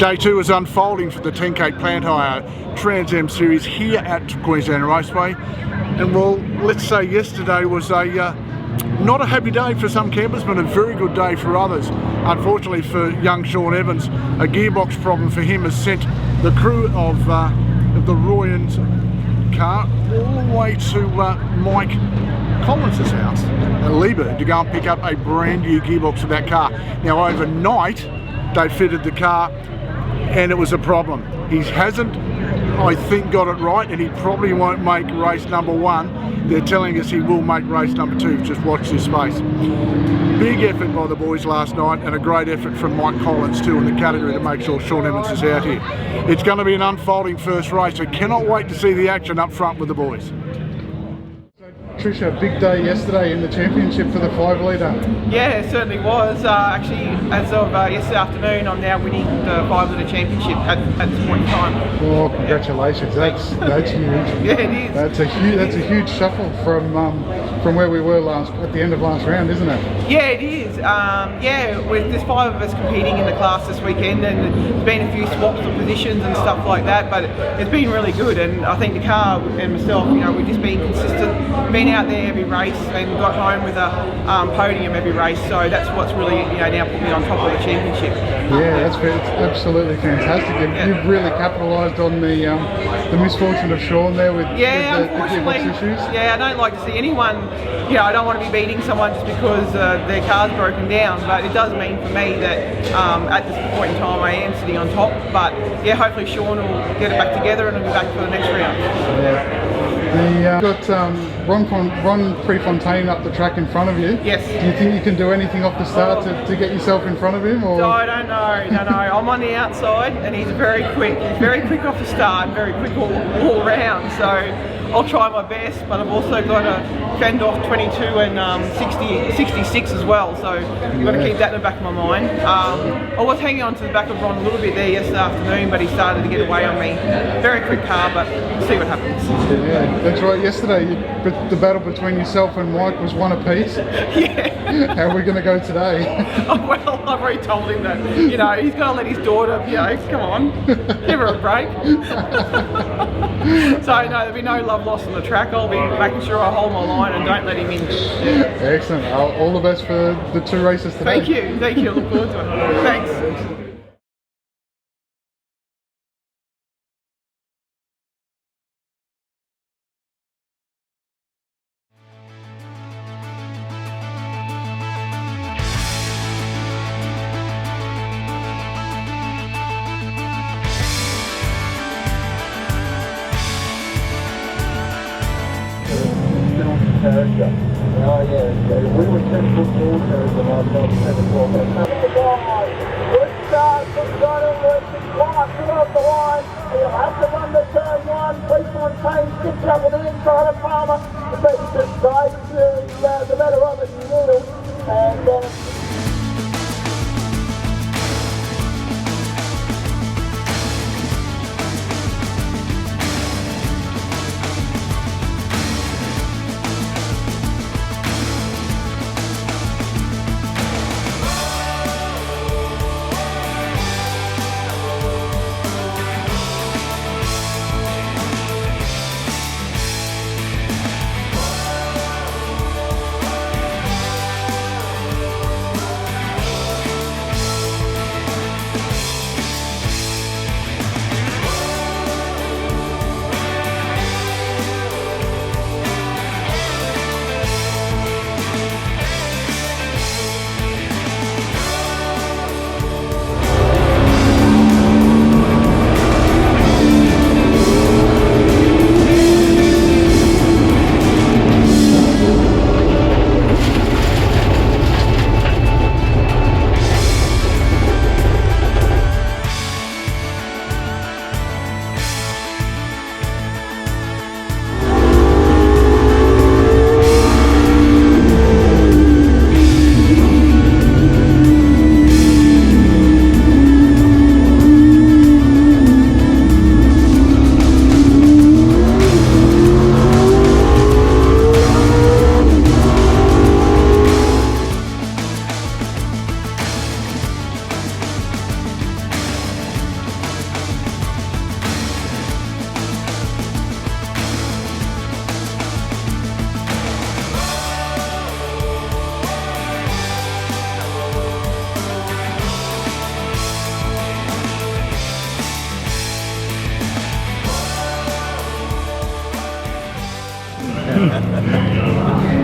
Day 2 is unfolding for the Tenkate Plant Hire TransAm series here at Queensland Raceway. And well, let's say yesterday was a not a happy day for some campers, but a very good day for others. Unfortunately for young Sean Evans, a gearbox problem for him has sent the crew of the Royans car all the way to Mike Collins' house at Litre to go and pick up a brand new gearbox for that car. Now overnight they fitted the car and it was a problem. He hasn't, I think, got it right, and he probably won't make race number 1. They're telling us he will make race number 2. Just watch this space. Big effort by the boys last night, and a great effort from Mike Collins too in the category to make sure Sean Evans is out here. It's going to be an unfolding first race. I cannot wait to see the action up front with the boys. Tricia, a big day yesterday in the championship for the 5 litre. Yeah, it certainly was. Actually, as of yesterday afternoon, I'm now winning the 5 litre championship at this point in time. Oh, congratulations! Yeah. That's huge. Yeah, it is. That's a huge shuffle from where we were at the end of last round, isn't it? Yeah, it is. There's 5 of us competing in the class this weekend, and there's been a few swaps of positions and stuff like that. But it's been really good, and I think the car and myself, we've just been consistent, been out there every race, and got home with a podium every race. So that's what's really now put me on top of the championship. Yeah, it's absolutely fantastic. You've really capitalised on the misfortune of Sean there with the gearbox issues. Yeah, I don't like to see anyone. I don't want to be beating someone just because their car's broken down. But it does mean for me that at this point in time I am sitting on top. But yeah, hopefully Sean will get it back together and I'll be back for the next round. Yeah. You've got Ron Prefontaine up the track in front of you. Yes. Do you think you can do anything off the start to get yourself in front of him? Or? No, I don't know. I'm on the outside and he's very quick. He's very quick off the start, very quick all round. So I'll try my best, but I've also got to fend off 22 and 66 as well. So I've got to keep that in the back of my mind. I was hanging on to the back of Ron a little bit there yesterday afternoon, but he started to get away on me. Very quick car, but we'll see what happens. Yeah, that's right. Yesterday, the battle between yourself and Mike was one apiece. Yeah. How are we going to go today? Well, I've already told him that, he's got to let his daughter, come on, give her a break. So, no, there'll be no love lost on the track. I'll be making sure I hold my line and don't let him in. Yeah. Excellent. All the best for the 2 races today. Thank you. I look forward to it. Thanks. Character. Oh yeah, we were 10 foot tall characters and I was 7 foot tall. Good start from Donald Wilson, come off the line. He'll have to run the turn 1. Prefontaine sticks up with the inside of Palmer. The beat just goes to the better of it in the middle. And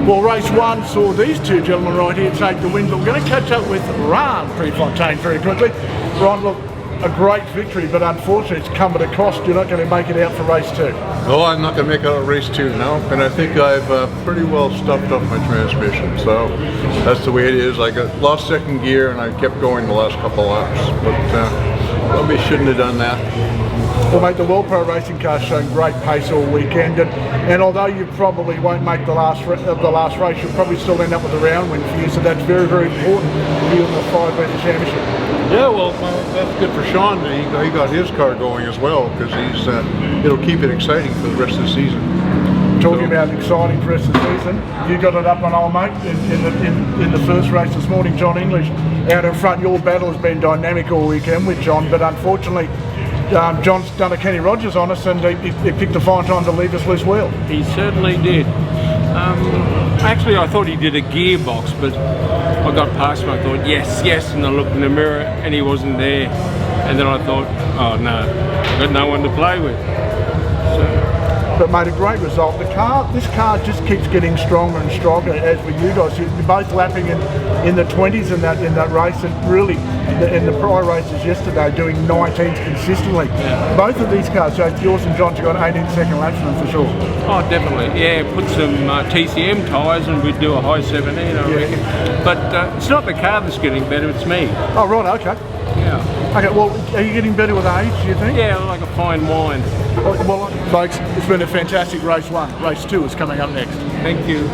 Well, race 1 saw these two gentlemen right here take the win, but we're going to catch up with Ron Prefontaine very quickly. Ron, look, a great victory, but unfortunately it's come at a cost. You're not going to make it out for race 2. No, I'm not going to make it out of race 2 now, and I think I've pretty well stuffed up my transmission, so that's the way it is. I got lost second gear and I kept going the last couple laps, but probably shouldn't have done that. Well, mate, the World Pro Racing car's shown great pace all weekend, and although you probably won't make the last race, you'll probably still end up with a round win for you, so that's very, very important for you in the Firebird Championship. Yeah, well, that's good for Sean. He got his car going as well, because it'll keep it exciting for the rest of the season. Talking about exciting for the rest of the season, you got it up on old mate in the first race this morning, John English, out in front. Your battle has been dynamic all weekend with John, but unfortunately, John's done a Kenny Rogers on us, and he picked a fine time to leave us loose wheel. He certainly did. Actually, I thought he did a gearbox, but I got past him. I thought, yes, and I looked in the mirror, and he wasn't there. And then I thought, oh no, I've got no one to play with. But mate, a great result. This car just keeps getting stronger and stronger as with you guys. You're both lapping in the 20s in that race, and really in the prior races yesterday doing 19s consistently. Yeah. Both of these cars, so yours and John's, you got 18-second laps on them for sure. Oh, definitely. Yeah, put some TCM tyres and we'd do a high 17, I reckon. But it's not the car that's getting better, it's me. Oh, right, okay. Yeah. Okay, well, are you getting better with age, do you think? Yeah, like a fine wine. Well, folks, it's been a fantastic race 1. Race 2 is coming up next. Thank you.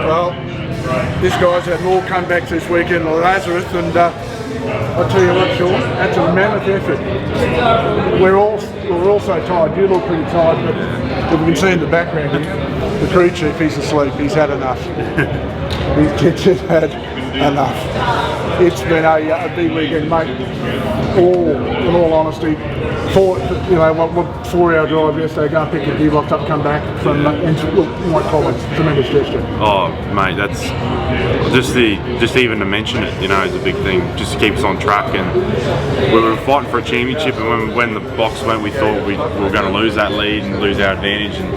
Well, this guy's had more comebacks this weekend than Lazarus, and I'll tell you what, Sean, that's a mammoth effort. We're all so tired. You look pretty tired, but if we can see in the background here, the crew chief, he's asleep. He's had enough. He's just had enough. It's been a big weekend, mate. In all honesty, 4-hour drive yesterday, go and pick the gearbox up, come back from White College. Tremendous gesture. Oh, mate, that's just even to mention it, is a big thing. Just to keep us on track, and we were fighting for a championship, and when the box went, we thought we were going to lose that lead and lose our advantage. And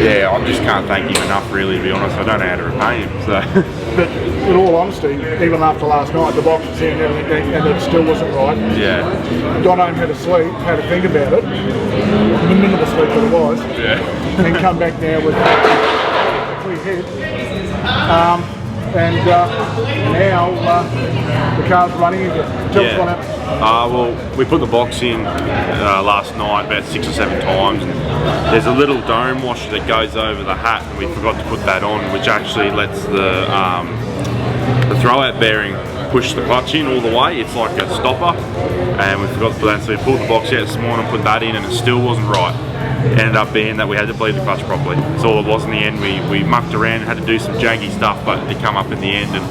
yeah, I just can't thank him enough, really, to be honest. I don't know how to repay him. So. But in all honesty, even after last night, the box was in and everything, and it still wasn't right. Yeah. Got home, had a sleep, had to think about it. The minimal sleep that it was. Yeah. And come back now with a clear head. And now the car's running again. Tell us what happened. Well, we put the box in last night about 6 or 7 times, and there's a little dome washer that goes over the hat, and we forgot to put that on, which actually lets the throwout bearing push the clutch in all the way. It's like a stopper, and we forgot to put that, so we pulled the box out this morning, put that in, and it still wasn't right. It ended up being that we had to bleed the clutch properly. That's all it was in the end. We mucked around and had to do some jaggy stuff, but it come up in the end, and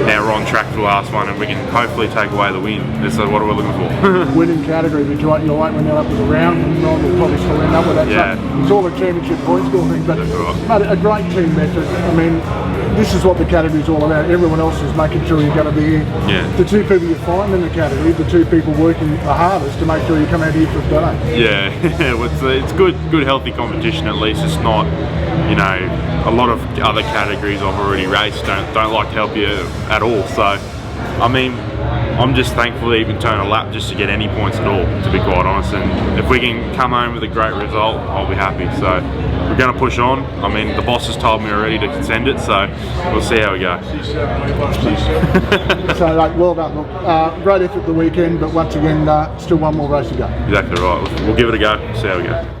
now we're on track for the last one, and we can hopefully take away the win. That's what we're looking for. Winning category, but you won't when they're up with a round, and we'll probably still end up with that. Yeah. So it's all a championship point score thing, but mate, a great team effort. I mean, this is what the category is all about. Everyone else is making sure you're going to be here. Yeah. The 2 people you find in the category, the 2 people working the hardest to make sure you come out here for a day. Yeah, it's good healthy competition at least. It's not, a lot of other categories I've already raced don't like to help you at all. So, I mean, I'm just thankful to even turn a lap just to get any points at all, to be quite honest. And if we can come home with a great result, I'll be happy. So we're going to push on. I mean, the boss has told me already to send it, so we'll see how we go. So, well done. Look, great effort the weekend, but once again, still one more race to go. Exactly right. We'll give it a go. See how we go.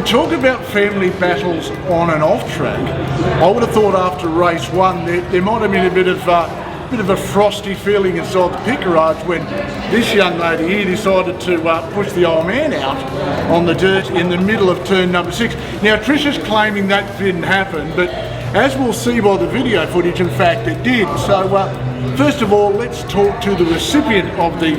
talk about family battles on and off track, I would have thought after race 1 there might have been a bit of a frosty feeling inside the pit garage when this young lady here decided to push the old man out on the dirt in the middle of turn number 6. Now Tricia's claiming that didn't happen, but as we'll see by the video footage, in fact it did. So first of all, let's talk to the recipient of the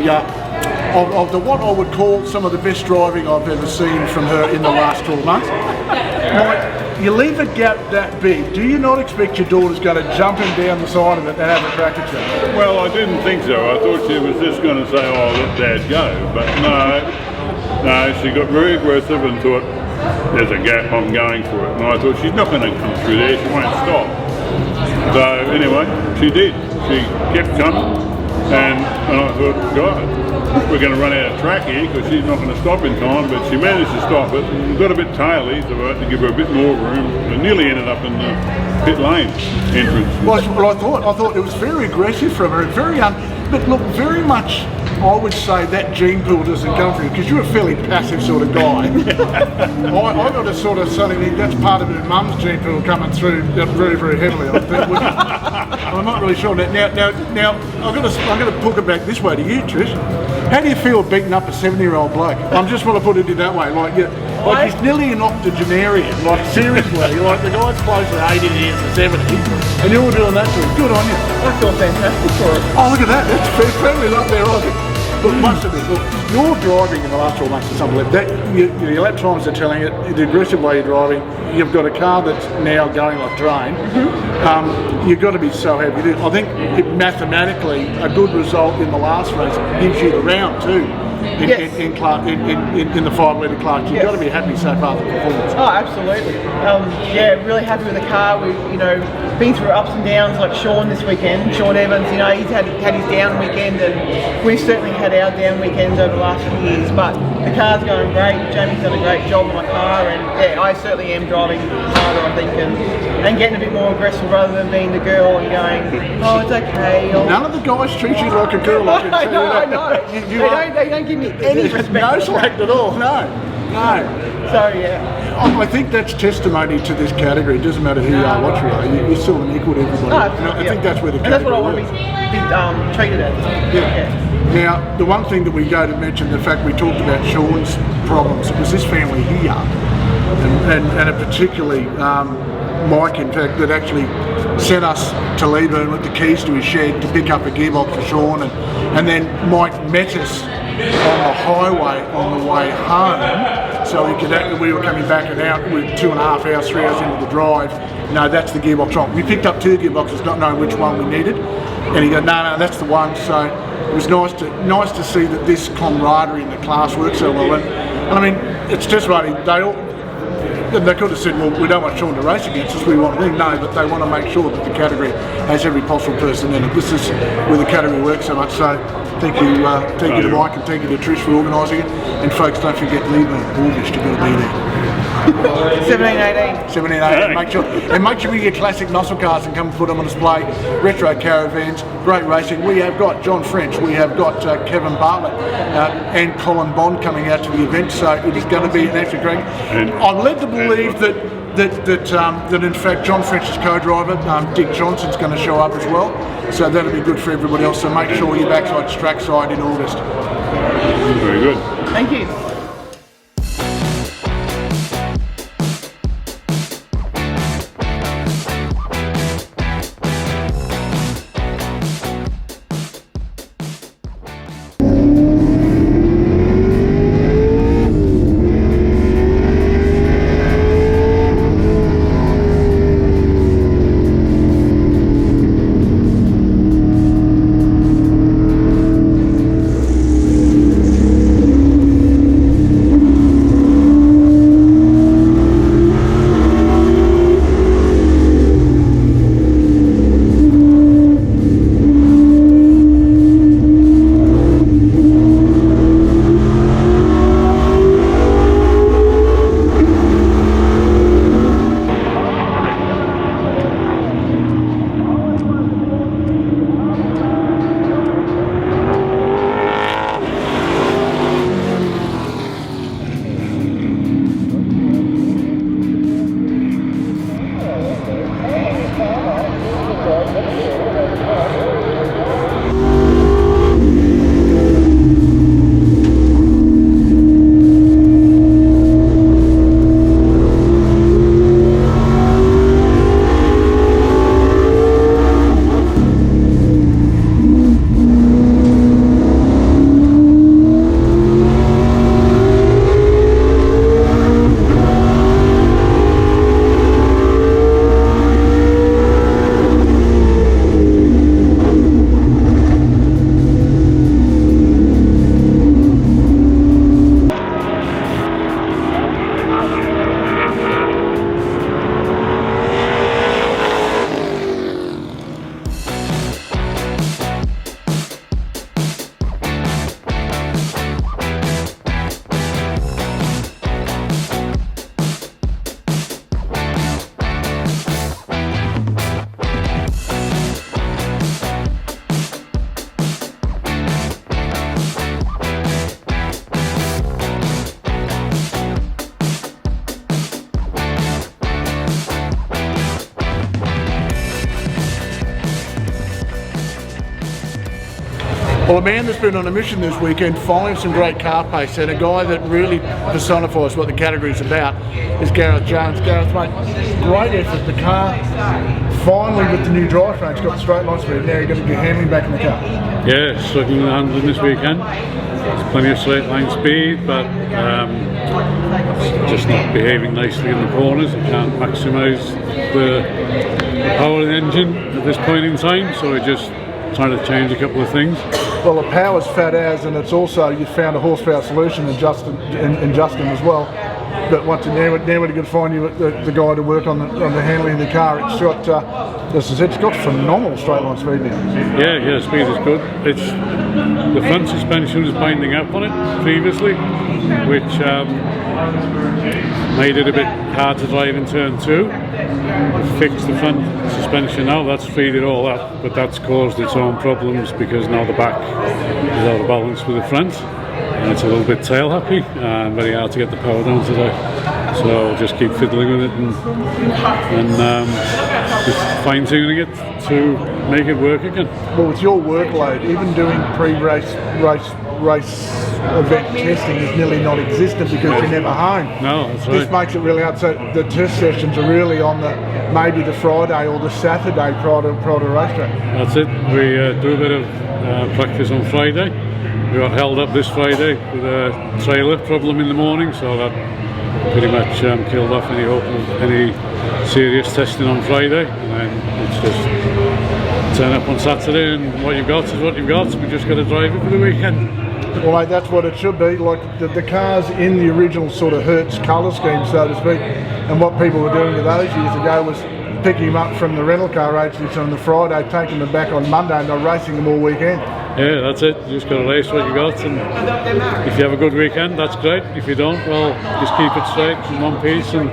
what I would call some of the best driving I've ever seen from her in the last 12 months. Mike, you leave a gap that big, do you not expect your daughter's going to jump in down the side of it and have a crack at you? Well, I didn't think so. I thought she was just going to say, oh, let Dad go. But no, she got very aggressive and thought, there's a gap, I'm going for it. And I thought, she's not going to come through there, she won't stop. So anyway, she did. She kept coming, and I thought, God, we're going to run out of track here because she's not going to stop in time, but she managed to stop it and got a bit taily, so I had to give her a bit more room and nearly ended up in the pit lane entrance. Well, I thought it was very aggressive from her, very but look, very much, I would say that gene pool doesn't come from you because you're a fairly passive sort of guy. I got a sort of something that's part of her mum's gene pool coming through very, very heavily, I think. I'm not really sure. Now, I'm going to hook it back this way to you, Trish. How do you feel beating up a 70-year-old bloke? I just want to put it in that way. Like he's nearly an octogenarian. Like seriously, like the guy's closer to 80 years to 70, and you're doing that to him. Good on you. I feel fantastic for it. Oh, look at that. That's fair family up there, I think. Look, most of it, look, your driving in the last 12 months is unbelievable. Your lap times are telling it, the aggressive way you're driving, you've got a car that's now going like drain. You've got to be so happy. I think mathematically, a good result in the last race gives you the round too. In the 5-litre class, you've got to be happy so far with the performance. Oh, absolutely. Really happy with the car. We've been through ups and downs like Sean this weekend. Sean Evans, he's had his down weekend, and we've certainly had our down weekends over the last few years. But the car's going great. Jamie's done a great job on my car, and I certainly am driving harder, I think, and getting a bit more aggressive rather than being the girl and going, oh, it's okay. None of the guys treat you like a girl. I know. They don't give me any respect. No slack at all. No. So yeah. I think that's testimony to this category. It doesn't matter who you are, what you are. You're still an equal to everybody. I think that's where the category that's what I want to be treated as. Yeah. Now, the one thing that we go to mention, the fact we talked about Sean's problems, it was this family here, and a particularly Mike, in fact, that actually sent us to Litre with the keys to his shed to pick up a gearbox for Sean, and then Mike met us on the highway on the way home, so we were coming back and out with 2.5 hours, 3 hours into the drive. No, that's the gearbox wrong. We picked up 2 gearboxes, not knowing which one we needed, and he goes, no, that's the one. So it was nice to see that this camaraderie in the class works so well. And I mean, it's just right. They could have said, well, we don't want Sean to race against us, we want to. No, but they want to make sure that the category has every possible person in it. This is where the category works so much. So thank you to Mike and thank you to Trish for organising it. And folks, don't forget Litre, August, you've got to be there. 17-18. Make sure we get classic muscle cars and come and put them on display. Retro caravans, great racing. We have got John French, we have got Kevin Bartlett and Colin Bond coming out to the event, so it is going to be an extra great. I'm led to believe that in fact John French's co-driver, Dick Johnson's going to show up as well, so that'll be good for everybody else. So make sure you're backside trackside in August. Very good. Thank you. Well, a man that's been on a mission this weekend, following some great car pace, and a guy that really personifies what the category's about, is Gareth Jones. Gareth, mate, great effort. The car, finally with the new drivetrain, got the straight line speed. Now you've got to get handling back in the car. Yeah, struggling with handling this weekend. There's plenty of straight line speed, but just not behaving nicely in the corners. You can't maximise the power of the engine at this point in time, so we're just trying to change a couple of things. Well, the power's fat as, and it's also, you found a horsepower solution in Justin as well. But once now we're going to find you the guy to work on the handling of the car. It's got, as I said, it's got phenomenal straight line speed now. Yeah, speed is good. It's the front suspension was binding up on it previously, which made it a bit hard to drive in turn 2. We fixed the front suspension now, that's freed it all up, but that's caused its own problems because now the back is out of balance with the front. And it's a little bit tail happy and very hard to get the power down today. So I'll just keep fiddling with it and just fine tuning it to make it work again. Well, with your workload, even doing pre-race event testing is nearly non-existent because you're never home. No, that's right. This makes it really hard. So the test sessions are really on maybe the Friday or the Saturday prior to racetrack. That's it. We do a bit of practice on Friday. We got held up this Friday with a trailer problem in the morning, so that pretty much killed off any hope of any serious testing on Friday. And then it's just turn up on Saturday, and what you've got is what you've got. We just got to drive it for the weekend. Well, mate, that's what it should be. Like the cars in the original sort of Hertz colour scheme, so to speak. And what people were doing with those years ago was picking them up from the rental car agencies on the Friday, taking them back on Monday, and they're racing them all weekend. Yeah, that's it. You just got to race what you got, and if you have a good weekend, that's great. If you don't, well, just keep it straight in one piece and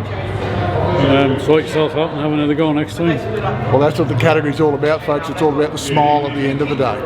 sort yourself out and have another go next time. Well, that's what the category's all about, folks. It's all about the smile at the end of the day.